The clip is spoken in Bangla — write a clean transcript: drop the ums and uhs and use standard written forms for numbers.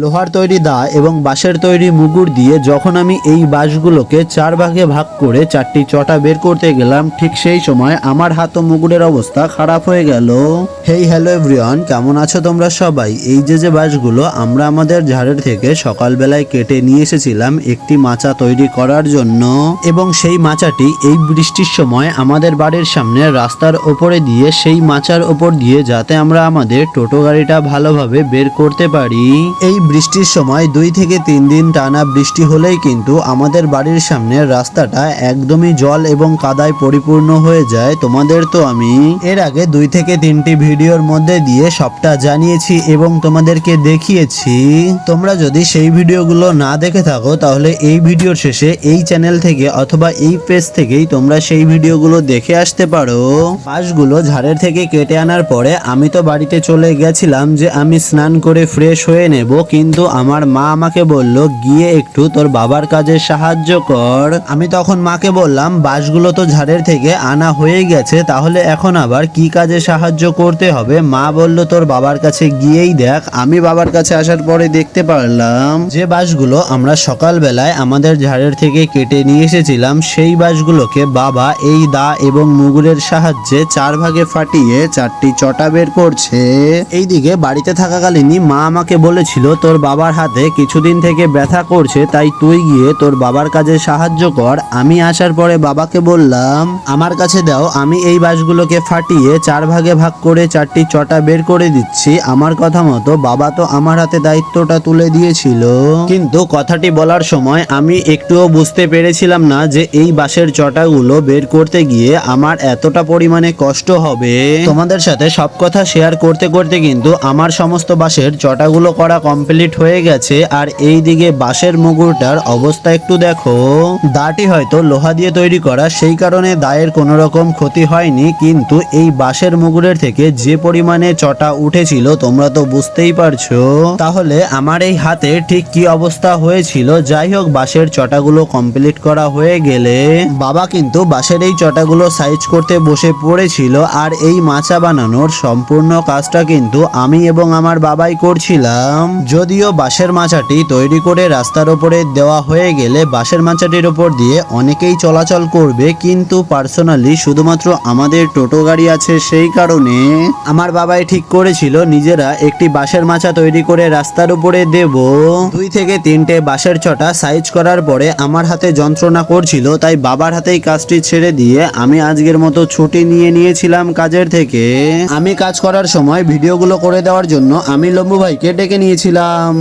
লোহার তৈরি দা এবং বাঁশের তৈরি মুগুর দিয়ে যখন আমি এই বাঁশগুলোকে 4 ভাগে ভাগ করে 4টি চটা বের করতে গেলাম, ঠিক সেই সময় আমার হাত ও মুগুরের অবস্থা খারাপ হয়ে গেল। হেই হ্যালো এভরিওয়ান, কেমন আছো তোমরা সবাই? এই যে বাঁশগুলো আমরা আমাদের ঝাড়ের থেকে সকালবেলায় কেটে নিয়ে এসেছিলাম একটি মাচা তৈরি করার জন্য, এবং সেই মাচাটি এই বৃষ্টির সময় আমাদের বাড়ির সামনে রাস্তার ওপরে দিয়ে সেই মাচার ওপর দিয়ে যাতে আমরা আমাদের টোটো গাড়িটা ভালোভাবে বের করতে পারি। এই বৃষ্টির সময় 2 থেকে 3 দিন টানা বৃষ্টি হলেই কিন্তু আমাদের বাড়ির সামনের রাস্তাটা একদমই জল এবং কাদায় পরিপূর্ণ হয়ে যায়। তোমাদের তো আমি এর আগে 2 থেকে 3টি ভিডিওর মধ্যে দিয়ে সবটা জানিয়েছি এবং তোমাদেরকে দেখিয়েছি। তোমরা যদি সেই ভিডিওগুলো না দেখে থাকো তাহলে এই ভিডিওর শেষে এই চ্যানেল থেকে অথবা এই পেজ থেকেই তোমরা সেই ভিডিওগুলো দেখে আসতে পারো। বাঁশগুলো ঝাড়ের থেকে কেটে আনার পরে আমি তো বাড়িতে চলে গেছিলাম যে আমি স্নান করে ফ্রেশ হয়ে নেব, কিন্তু আমার মা আমাকে বলল গিয়ে একটু তোর বাবার কাজে সাহায্য কর। আমি তখন মাকে বললাম বাঁশগুলো তো ঝাড়ের থেকে আনা হয়ে গেছে, তাহলে এখন আবার কি কাজে সাহায্য করতে হবে? মা বলল তোর বাবার কাছে গিয়েই দেখ। আমি বাবার কাছে আসার পরে দেখতে পারলাম যে বাঁশগুলো আমরা সকালবেলায় আমাদের ঝাড়ের থেকে কেটে নিয়ে এসেছিলাম সেই বাঁশগুলোকে বাবা এই দা এবং মুগুরের সাহায্যে 4 ভাগে ফাটিয়ে 4টি চটা বের করছে। এইদিকে বাড়িতে থাকাকালীনই মা আমাকে বলেছিল তোর বাবার হাতে কিছুদিন থেকে ব্যথা করছে, তাই তুই গিয়ে তোর বাবার কাজে সাহায্য কর। আমি আসার পরে বাবাকে বললাম আমার কাছে দাও, আমি এই বাঁশগুলোকে ফাটিয়ে 4 ভাগে ভাগ করে 4টি চটা বের করে দিচ্ছি। আমার কথা মতো বাবা তো আমার হাতে দায়িত্বটা তুলে দিয়েছিল, কিন্তু কথাটি বলার সময় আমি একটুও বুঝতে পেরেছিলাম না যে এই বাঁশের চটাগুলো বের করতে গিয়ে আমার এতটা পরিমাণে কষ্ট হবে। তোমাদের সাথে সব কথা শেয়ার করতে করতে কিন্তু আমার সমস্ত বাঁশের চটাগুলো করা কমপ্লিট হয়ে গেছে। আর এই দিকে বাঁশের মুগুরটার অবস্থা একটু দেখো। দাটি হয়তো লোহা দিয়ে তৈরি করা, সেই কারণে দায়ের কোনো রকম ক্ষতি হয়নি, কিন্তু এই বাঁশের মুগুরের থেকে যে পরিমাণে চটা উঠেছিল তোমরা তো বুঝতেই পারছো। তাহলে আমার এই হাতে ঠিক কি অবস্থা হয়েছিল। যাই হোক, বাঁশের চটাগুলো কমপ্লিট করা হয়ে গেলে বাবা কিন্তু বাঁশের এই চটাগুলো সাইজ করতে বসে পড়েছিল। আর এই মাচা বানানোর সম্পূর্ণ কাজটা কিন্তু আমি এবং আমার বাবাই করছিলাম। যদিও বাঁশের মাচাটি তৈরি করে রাস্তার উপরে দেওয়া হয়ে গেলে বাঁশের মাচাটির উপর দিয়ে অনেকেই চলাচল করবে, কিন্তু পার্সোনালি শুধুমাত্র আমাদের টোটো গাড়ি আছে, সেই কারণে আমার বাবাই ঠিক করেছিল নিজেরা একটি বাঁশের মাচা তৈরি করে রাস্তার উপরে দেব। 2 থেকে 3টে বাঁশের চটা সাইজ করার পরে আমার হাতে যন্ত্রণা করছিল, তাই বাবার হাতেই কাজটি ছেড়ে দিয়ে আমি আজকের মতো ছুটি নিয়ে নিয়েছিলাম কাজের থেকে। আমি কাজ করার সময় ভিডিওগুলো করে দেওয়ার জন্য আমি লম্বু ভাইকে ডেকে নিয়েছিলাম।